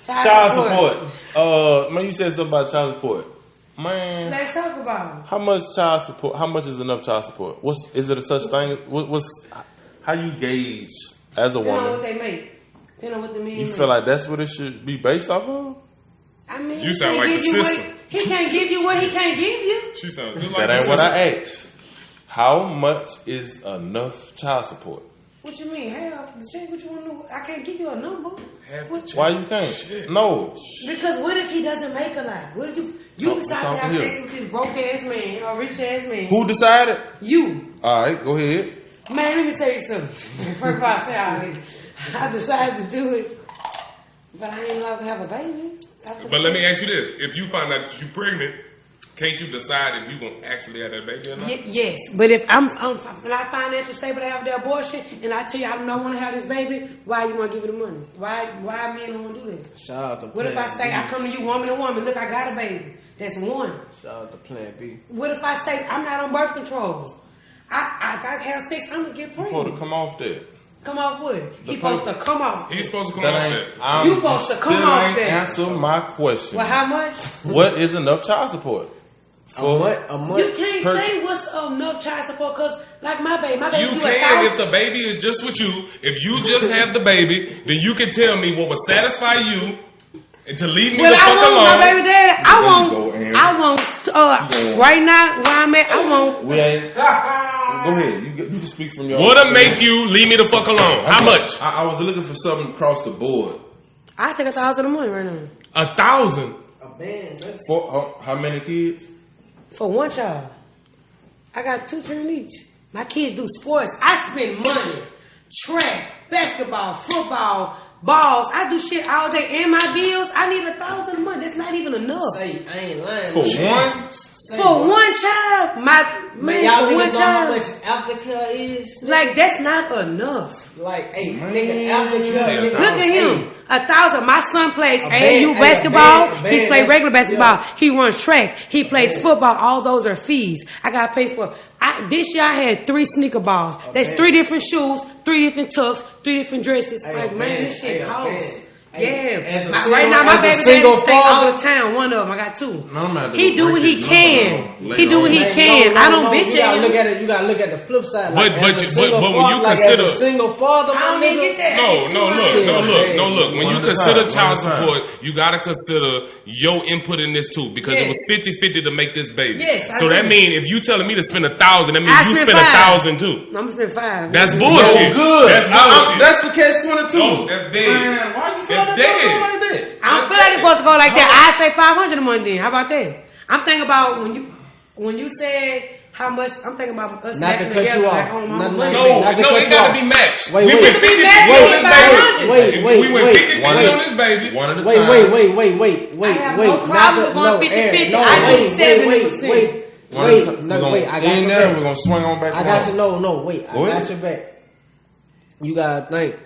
Child support. Man, you said something about child support. Man, let's talk about it. How much child support? How much is enough child support? Is it a such thing? How you gauge as a woman? Depending on what they make. Depending on what the men You make. feel like that's what it should be based off of? I mean, you sound like the sister. He can't give you what he can't give you. She sounds just like that ain't the what sister. I asked. How much is enough child support? What you mean, half? The check, what you want to know? I can't give you a number. Half the check. Why you can't? Shit. No. Because what if he doesn't make a lot? What if you decide to have sex with this broke ass man or rich ass man? Who decided? You. All right, go ahead. Man, let me tell you something. First of all, I decided to do it, but I ain't allowed to have a baby. But let me ask you this: if you find out that you're pregnant, can't you decide if you're gonna actually have that baby or not? Yes, but if I'm not financially stable to have the abortion, and I tell you I don't want to have this baby, why you want to give me the money? Why men don't want to do that? Shout out to What if I say I come to you woman to woman? Look, I got a baby. That's one. Shout out to Plan B. What if I say I'm not on birth control? If I have sex, I'm gonna get You pregnant. supposed to come off that. Come off what? He supposed to come off. He's supposed to come That off ain't. that. You supposed to come off that. Answer my question. Well, how much? What is enough child support? A month. You can't say what's enough child support because, like my baby You do can if the baby is just with you. If you just have the baby, then you can tell me what would satisfy you and to leave me well, the fuck I want alone. my baby daddy. I want right now where I'm at. I want. We ain't. Go ahead. You can speak from your. What'll make you leave me the fuck alone? How much? I was looking for something across the board. I take $1,000 a month right now. 1,000. For how many kids? For one child. I got 2 children each. My kids do sports. I spend money. Track, basketball, football, balls. I do shit all day. And my bills, I need $1,000 a month. That's not even enough. Say, I ain't lying. For one? For one child, y'all for one niggas know how child, much aftercare is? like that's not enough. Like, hey, nigga, aftercare. Look at him, 1,000. My son plays band, AAU hey, basketball. a band, He's played regular basketball. yeah. He runs track. He plays football. All those are fees. I got to pay for. This year I had 3 sneaker balls. That's 3 different shoes, 3 different tucks, 3 different dresses. Hey, like man, this shit costs. As a Right now, my baby daddy single stay father- all the time. One of them, I got 2. No, He do what he can. He do what he Man, can. no, I don't no, bitch you gotta at look him. at it. You gotta look at the flip side. Like, But as a single when you father, like, consider- as a single father, I don't my even nigga, get that. No, look. When One you at a consider time, child one at a time. support, you gotta consider your input in this too, because it Yes. was 50-50 to make this baby. Yes, I so that agree. means if you telling me to spend 1,000, that means I you spend spend 5. 1,000 too. I'm gonna spend 5. That's Oh, bullshit. good. That's bullshit. That's the catch 22. No, that's dead. Man, why you feel That's like dead. that like that? I don't feel like it's supposed to go like that. I say 500 a month. Then how about that? I'm thinking about when you said how much. I'm thinking about us Not to matching cut you together. off. Like, on my No, money. Not to No, cut it you gotta off. be matched. Wait, we wait. went 50-50 on this baby. Wait, We went 50-50 wait. on this baby. One at a Wait, time. wait. I have no problem with going 50-50. I do 70%. I got in your there, back. we're gonna swing on back. I got you. No, wait. I Go got ahead. your back. You gotta think,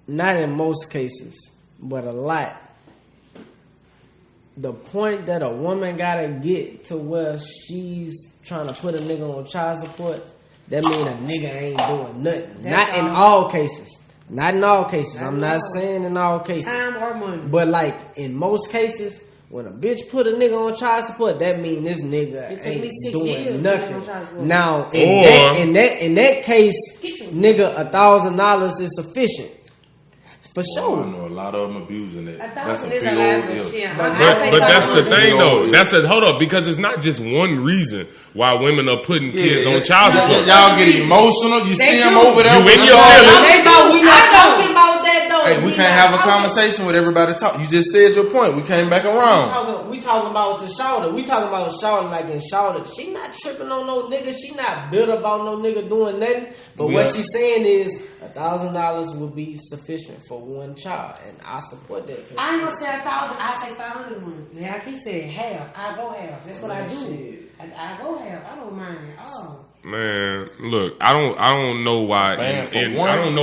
not in most cases, but a lot. The point that a woman gotta get to where she's trying to put a nigga on child support, that mean a nigga ain't doing nothing. Not in all cases. Not in all cases. I'm not saying in all cases. Time or money. But like in most cases, when a bitch put a nigga on child support, that mean this nigga It took me ain't 6 doing years to get nothing. on child support. Now Or- in that case, nigga, $1,000 is sufficient for I sure. know a lot of them abusing it. That's a 1,000 big is a old lot of ill. shit. But that's the thing though. Yeah. That's the hold up, because it's not just one reason why women are putting kids Yeah, on child no, support. Y'all get emotional. You see them do. over there. You with in your y'all. feelings. They know we not talking about that though. Hey, we can't have a conversation with everybody talk. You just said your point. We came back around. We talking about to Shawty. We talking about Shawty like in Shawty. She not tripping on no nigga. She not bitter about no nigga doing nothing. But what she's saying is $1,000 would be sufficient for one child, and I support that. I ain't gonna say 1,000. I say 500 a month. Like he said, half. I go half. That's what I do. I go half. I don't mind at all. Man, look, I don't know why. Man, for I one. don't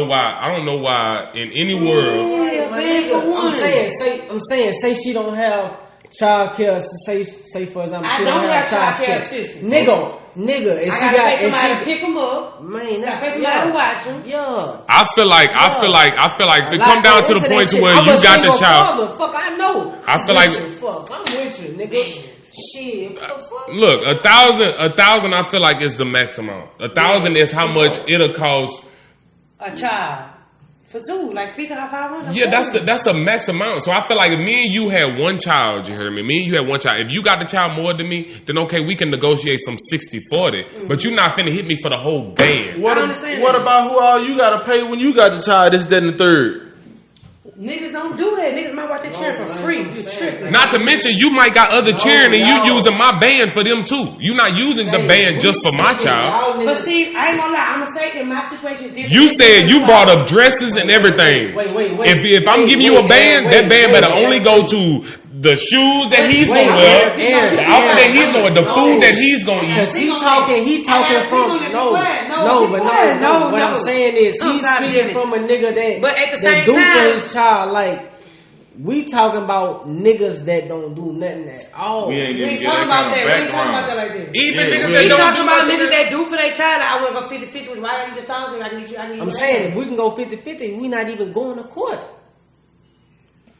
know why in any world. Yeah, My man, for nigga, one. I'm saying, say she don't have child care. Say for example, I she don't don't have child childcare care. assistance. Nigga, nigga, and I she gotta got pay and somebody to she pick him up. man, that's Gotta pay somebody to watch him. Yeah. I feel like if it come down to the point to where I'm you a got the single child. father. Fuck, I know. I feel like- I'm with you, nigga. Shit, what the fuck? Look, 1,000. I feel like is the max amount. 1,000 is how much it'll cost. A child. For two, like 500. Yeah, that's a max amount. So I feel like if me and you had one child, you heard me? Me and you had one child. If you got the child more than me, then okay, we can negotiate some 60-40. But you're not finna hit me for the whole band. What about who all you gotta pay when you got the child? This, that, and the third. Niggas don't do that. Niggas might watch their children for free. You tripping. Not to mention, you might got other children and you using my band for them too. You not using the band just for my child. But see, I ain't gonna lie. I'm gonna say in my situation is different. You said you brought up dresses and everything. Wait. If I'm giving you a band, that band better only go to the shoes that he's gonna wear, the outfit that he's gonna wear, the food that he's gonna eat. Because he talking from no. What I'm saying is he's speaking from a nigga But at the that same do time- for his child. Like we talking about niggas that don't do nothing at all. We ain't We even ain't get talking that about kind that. of We ain't talking about that background. like that. Even Yeah, niggas we that We don't talking do about nothing. niggas that do for their child. I want to go 50-50, which why I need your 1,000? I need you. I'm saying if we can go 50-50, we not even going to court.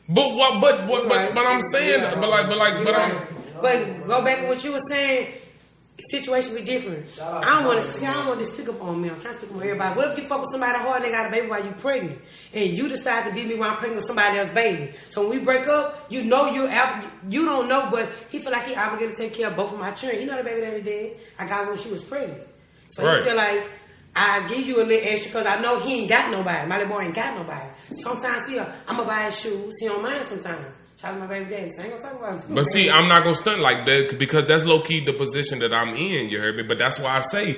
But I'm saying, But go back to what you were saying. Situation be different. I don't want to stick up on me. I'm trying to stick up on everybody. What if you fuck with somebody hard and they got a baby while you pregnant, and you decide to beat me while I'm pregnant with somebody else's baby? So when we break up, you know you don't know, but he feel like he obligated to take care of both of my children. You know the baby that he did. I got when she was pregnant, so Right. he feel like I give you a little extra because I know he ain't got nobody. My little boy ain't got nobody. Sometimes I'm gonna buy his shoes. He don't mind sometimes. Shout out to my baby daddy. So I ain't gonna talk about him. But see, I'm not gonna stunt like that because that's low key the position that I'm in. You heard me? But that's why I say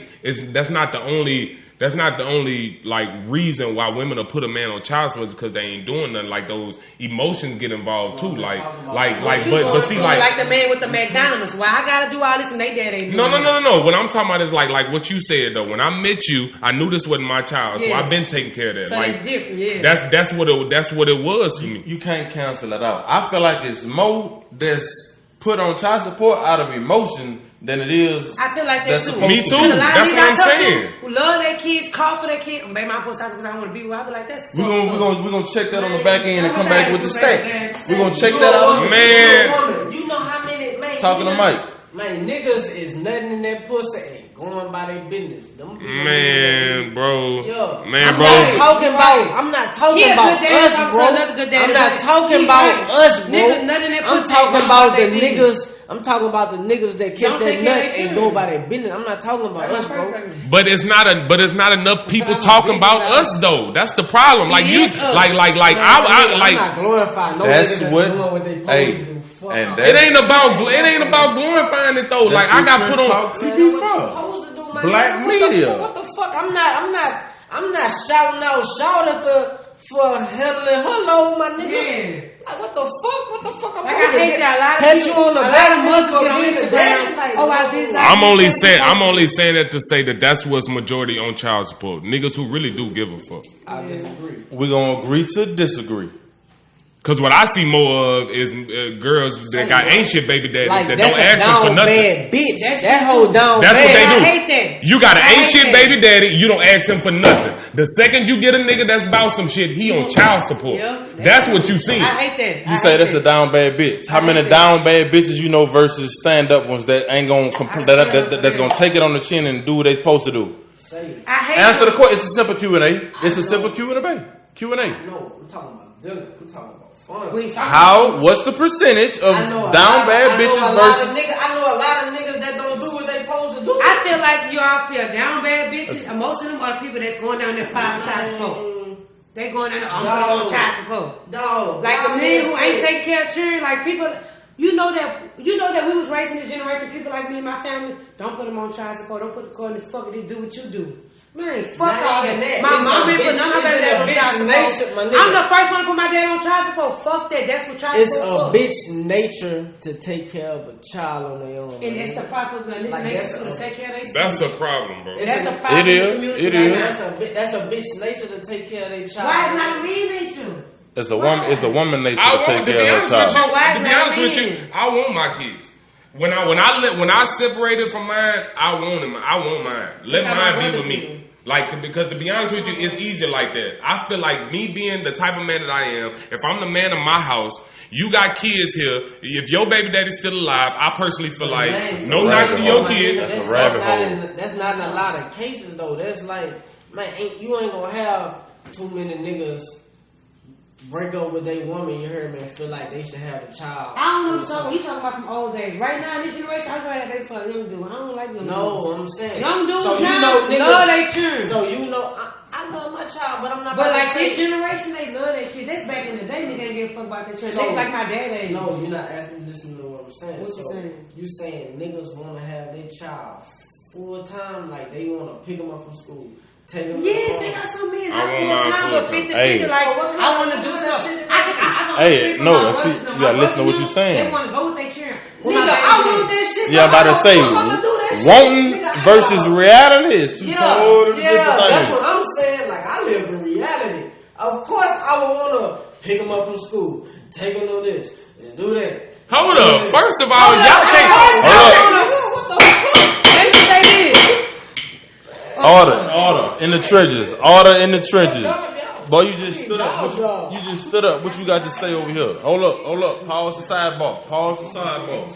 that's not the only like reason why women will put a man on child support because they ain't doing nothing. Like those emotions get involved too. But see, like the man with the McDonald's. Why I gotta do all this and they dad ain't doing it? No. What I'm talking about is like what you said though. When I met you, I knew this wasn't my child, so Yeah. I've been taking care of that. So like it's different, yeah. that's what it was for me. You can't cancel it out. I feel like it's more that's put on child support out of emotion than it is. I feel like that that's too. supposed Me to too. be. A lot of That's niggas what I'm I talk to saying. Who love their kids, call for their kids. Baby, I'm supposed to because I want to be with. I feel like that's. We're gonna check that on the back end and come back with the stats. We're gonna check You that a out. woman, Man. you a woman. You know how many man Talking to Mike. Man, niggas is nothing in that pussy and going by their business. Man, bro. Yo, Man, I'm bro. not talking He a about good daddy, us, talk to bro. another good daddy. I'm not He talking right. about us, bro. Niggas, nothing that I'm pussy talking ain't about going the by their niggas. I'm talking about the niggas that kiss Don't that take care of nut their and go children. by their business. I'm not talking about us, bro. But it's not enough people talking about us though. That's the problem. Like you, like I I'm like. not glorifying no That's niggas what- doing what they supposed hey, to do. Fuck and off. that- It ain't about glorifying it though. Like I got put on. Talk TV Man, what you for. supposed to do, man? Black What the media. fuck- What the fuck? I'm not shouting out for handling her load, my nigga. Yeah. Like what the fuck? What the fuck? I'm Like I hate that. A lot of Pat people, you on the a back, lot of nigga, mothers for get on being a Instagram. dad. Like, Oh, I did. I'm only saying that to say that that's what's majority on child support. Niggas who really do give a fuck. I disagree. We're gonna agree to disagree. Cause what I see more of is girls that got ancient baby daddies Like that that's don't a ask them for down nothing. bad bitch. That's That true. whole down That's bad. what they do. I hate that. You got an I hate ancient that. baby daddy, you don't ask him for nothing. The second you get a nigga that's about some shit, he on child support. Yeah. That's what you see. I hate that. You say that's a down bad bitch. How many that. down bad bitches you know versus stand up ones that ain't gonna that's gonna take it on the chin and do what they supposed to do? I hate Answer the that. question. It's a simple Q&A. It's a simple Q&A. Q&A. No, I'm talking about dinner. I'm talking about fun. We talking How? What's the percentage of I know a down lot- bad I know bitches a lot of versus? niggas. I know a lot of niggas that don't do what they supposed to do. I feel like you all feel down bad bitches, and most of them are the people that's going down there filing child support. They going down there on child support. Dog, Like the y'all men who niggas ain't crazy. taking care of children, like people, you know that we was raising this generation. People like me and my family, don't put them on child support. Don't put the cord in the fuck it. Just do what you do. Man, fuck Not all even that. that. My It's mom a ain't put bitch- none of it's her a dad on bitch child nature, support. my nigga. I'm the first one to put my dad on child support. Fuck that. That's what child It's support a for. bitch nature to take care of a child on their own. And it's the proper nature that's to a- take care of their That's a problem, bro. That's the problem. It is. It is. That's a bitch nature to take care of their child. Why is not a man nature? It's a woman. It's a woman nature I to want take to be care of honest her with you. child. Why To be not honest with me? you, I want my kids. When I separated from mine, I want mine. Let mine be with me. Like, because to be honest with you, it's easier like that. I feel like me being the type of man that I am, if I'm the man of my house, you got kids here. If your baby daddy's still alive, I personally feel like no knocks to your kid. That's a rabbit hole. That's not in a lot of cases though. That's like, man, you ain't gonna have too many niggas break up with their woman, you heard me, and feel like they should have a child. I don't know, so you talking about from old days. Right now, in this generation, I'm trying to have baby for a young dude. I don't like young dudes. No, I'm saying. Young dudes so now you know, niggas, love they children. So you know, I love my child, but I'm not But about like to this say, generation, they love that shit. That's back in the day, nigga ain't give a fuck about their children. So- They like my dad age. no, you're not asking me to listen to what I'm saying. What you saying? You saying niggas want to have their child full time, like they want to pick them up from school, take them. Yes, they got some men. I That's want full mine time, full but time. 50 Hey. like, I want to do stuff. I Hey, no, see, you gotta listen to what you're saying. They want to go with their children. Nigga, I want that shit. Yeah, I'm about to say, wanting versus reality is two totally different that's things. what I'm saying. Like, I live in reality. Of course, I would want to pick them up from school, take them to this, and do that. Hold up. First of all, y'all can't. What the fuck? Let me say this. Order in the trenches. Order in the trenches. Boy, you just stood up. You just stood up. What you got to say over here? Hold up. Pause the sidebar.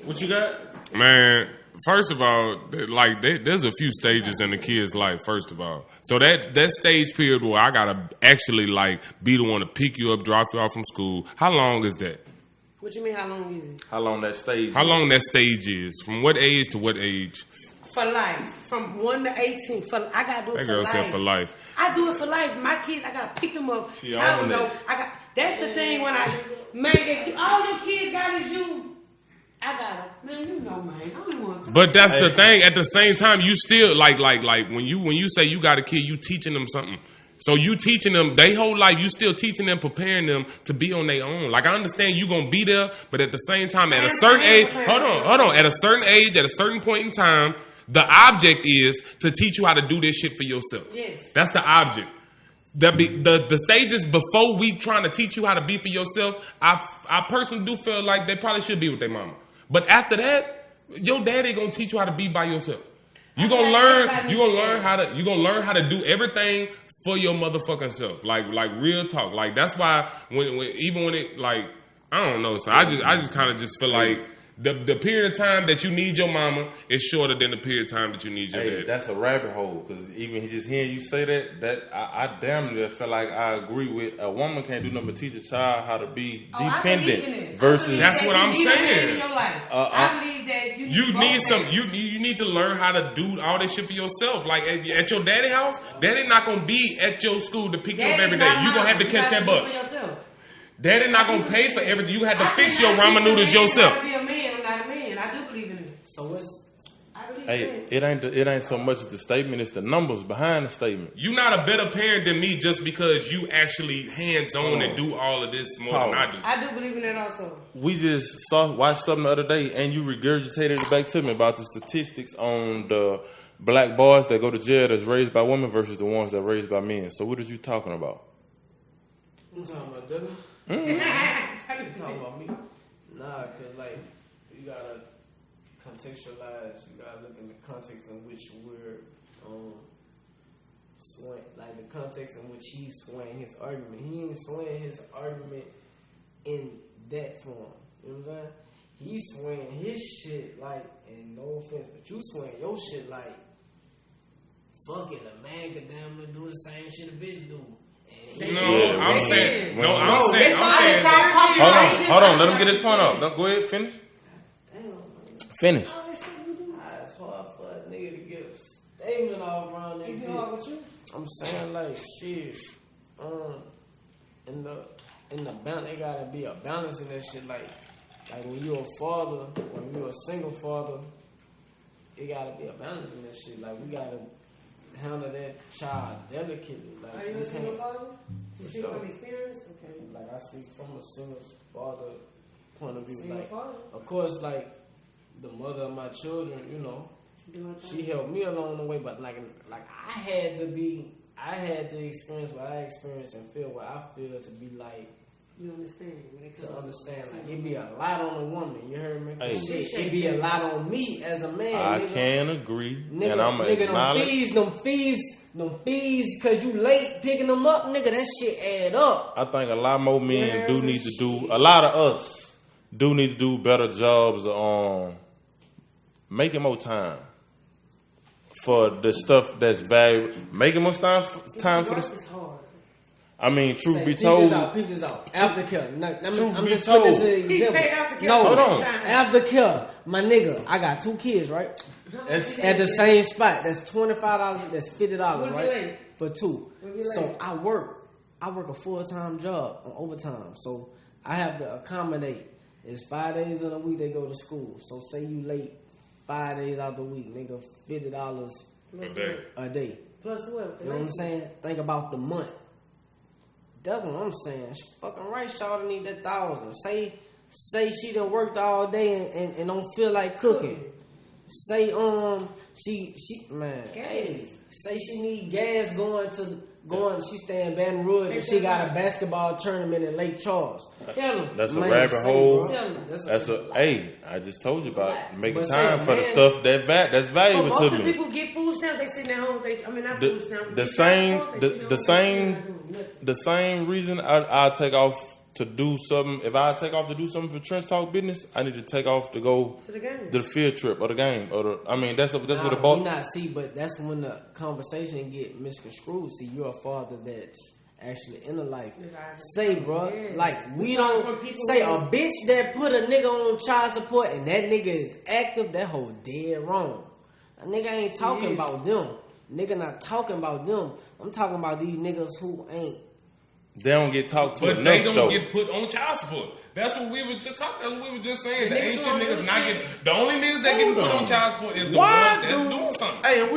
What you got? Man, first of all, like there's a few stages in the kid's life. First of all, so that stage period where I gotta actually like be the one to pick you up, drop you off from school. How long is that? What you mean, how long is it? How long that stage? How long that stage is? From what age to what age? For life. From 1 to 18. I got to do it That for girl life. said for life. I do it for life. My kids, I got to pick them up. She Tell own them, it. that's the thing when all your kids got is you. I got to, man, you know, man. I don't want to. But that's the thing. At the same time, you still like when you say you got a kid, you teaching them something. So you teaching them their whole life. You still teaching them, preparing them to be on their own. Like I understand you gonna be there, but at the same time, at a certain age, hold on. At a certain age, at a certain point in time, the object is to teach you how to do this shit for yourself. Yes. That's the object. The stages before we trying to teach you how to be for yourself, I personally do feel like they probably should be with their mama. But after that, your daddy gonna teach you how to be by yourself. You gonna learn how to do everything for your motherfucking self. Like real talk. Like that's why when it like I don't know. So I just kind of just feel like the period of time that you need your mama is shorter than the period of time that you need your Hey, dad. that's a rabbit hole. Because even just hearing you say that I damn near feel like I agree with a woman can't do nothing but teach a child how to be dependent versus. That's what I'm saying. I believe that You need to learn how to do all this shit for yourself. Like at your daddy house, daddy not gonna be at your school to pick you up every day. You gonna have to catch that bus. Daddy not gonna pay for everything. You have to fix your ramen noodles yourself. I'm not a man. I do believe in it. So I believe Hey, that. it ain't so much the statement; it's the numbers behind the statement. You're not a better parent than me just because you actually hands on and do all of this more than I do. I do believe in that also. We just watched something the other day, and you regurgitated it back to me about the statistics on the black boys that go to jail that's raised by women versus the ones that are raised by men. So, what are you talking about? I'm talking about Dylan. You You talking about me? Nah, cause like you gotta contextualize. You gotta look in the context in which we're swaying, like the context in which he's swaying his argument. He ain't swaying his argument in that form. You know what I'm saying? He's swaying his shit like, and no offense, but you swaying your shit like, fuck it, a man could damn near do the same shit a bitch do. I'm saying. Hold on. Let him get his point out. Go ahead, finish. Finish. It's hard for a nigga to get a statement all around that bitch. I'm saying like shit. In the balance, it gotta be a balance in that shit. Like when you're a father, when you're a single father, it gotta be a balance in that shit. Like we gotta handle that child delicately. Like Are you a single father? You speak from experience? Okay. Like I speak from a single father point of view. Single like father? of course, like the mother of my children, you know, she helped me along the way. But like I had to experience what I experienced and feel what I feel to be like You understand? To understand, like, it be a lot on a woman. You heard me? Hey. Shit, it be a lot on me as a man. I nigga. can agree, Nigga, and I'm nigga, acknowledge. them fees, cause you late picking them up, nigga. That shit add up. I think a lot more men Yeah, do need to do. A lot of us do need to do better jobs on making more time for the stuff that's valuable. Making more time for the. It's hard. I mean, truth Say, be peep told, this out, peep this out. Aftercare. No, Truth I'm be just putting this told. as an He example. pay aftercare. No, Hold on. Aftercare. My nigga, I got 2 kids, right? that's, At the same spot. That's $25, that's $50, What's right? your rate? For 2. What's your So rate? I work a full-time job on overtime. So I have to accommodate. It's 5 days in a week they go to school. So say you late 5 days out the week, nigga, $50 A day. a day. Plus what? You know what I'm saying? Think about the month. That's what I'm saying. She fucking right, Shawty need that 1,000. Say she done worked all day and don't feel like cooking. Say she man, hey, say she need gas going. She stay in Baton Rouge and she got a basketball tournament in Lake Charles. Tell him. that's a Man, rabbit say, hole. bro. Tell him. That's a hey. I just told you about making But time say, for the man- stuff that's But valuable most to of the me. people get food stamps. They sitting at home. Not food stamps. The same reason I take off to do something. If I take off to do something for Trench Talk business, I need to take off to go To the game. to the field trip or the game or the. I mean, that's what the Nah, ball. we not see, but that's when the conversation get misconstrued. See, you're a father that's actually in the life. Say, bro, Yeah. like we We don't talking for people say a who- bitch that put a nigga on child support and that nigga is active. That whole dead wrong. A nigga ain't talking about them. Nigga not talking about them. I'm talking about these niggas who ain't. They don't get talked to But enough they don't though. get put on child support. That's what we were just talking. That's what we were just saying. The niggas ancient on niggas this not shit. get. The only niggas that get put on child support is the Why ones that's doing something. Hey, and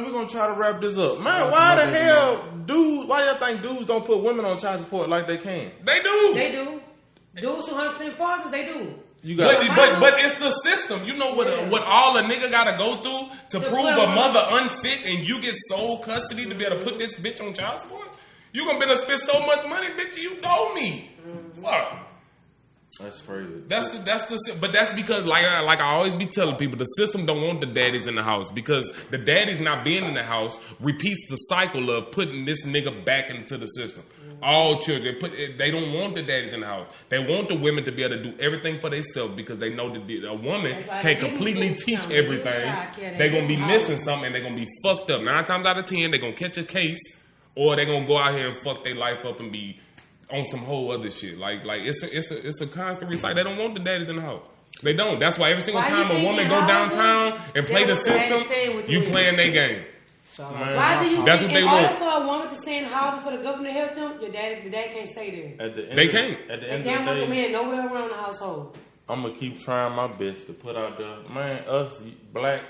we gonna try to wrap this up, man. Why the hell, dudes? Why y'all think dudes don't put women on child support like they can? They do. They do. Dudes who 100% fathers, they do. You got But it's the system. You know what all a nigga gotta go through to prove put a on- mother unfit and you get sole custody to be able to put this bitch on child support? You gonna be able to spend so much money, bitch, you owe me. Fuck. That's crazy. But that's because like I always be telling people, the system don't want the daddies in the house because the daddies not being in the house repeats the cycle of putting this nigga back into the system. All children they don't want the daddies in the house. They want the women to be able to do everything for themselves because they know that a woman That's why can't they completely give teach them everything. childcare, They gonna be they missing something and they gonna be fucked up. 9 times out of 10, they gonna catch a case or they gonna go out here and fuck their life up and be on some whole other shit. Like it's a constant recycle. They don't want the daddies in the house. They don't. That's why every single Why time you a think woman in go Hollywood, downtown and play they the want the daddy system, staying with the you women? playing their game. Shout Man. out. Why do you That's think what in they order want. for a woman to stay in the house for the government to help them, the dad can't stay there. At the end They of, can't. At the They end can't of let the the day, man nowhere around the household. I'm gonna keep trying my best to put out there, man. Us black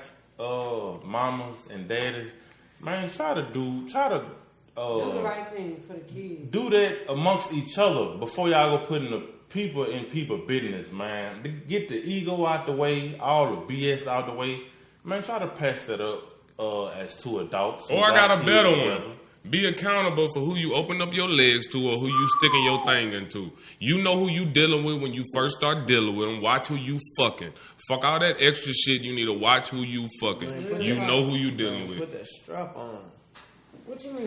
mamas and daddies, man, try to Do the right thing for the kids. do that amongst each other before y'all go putting the people in people business, man. Get the ego out the way, all the BS out the way, man. Try to patch that up as two adults. who Or I got a kids better together. one. Be accountable for who you open up your legs to or who you sticking your thing into. You know who you dealing with when you first start dealing with them. Watch who you fucking. Fuck all that extra shit. You need to watch who you fucking. You know who you dealing with. Put that strap on. What you mean?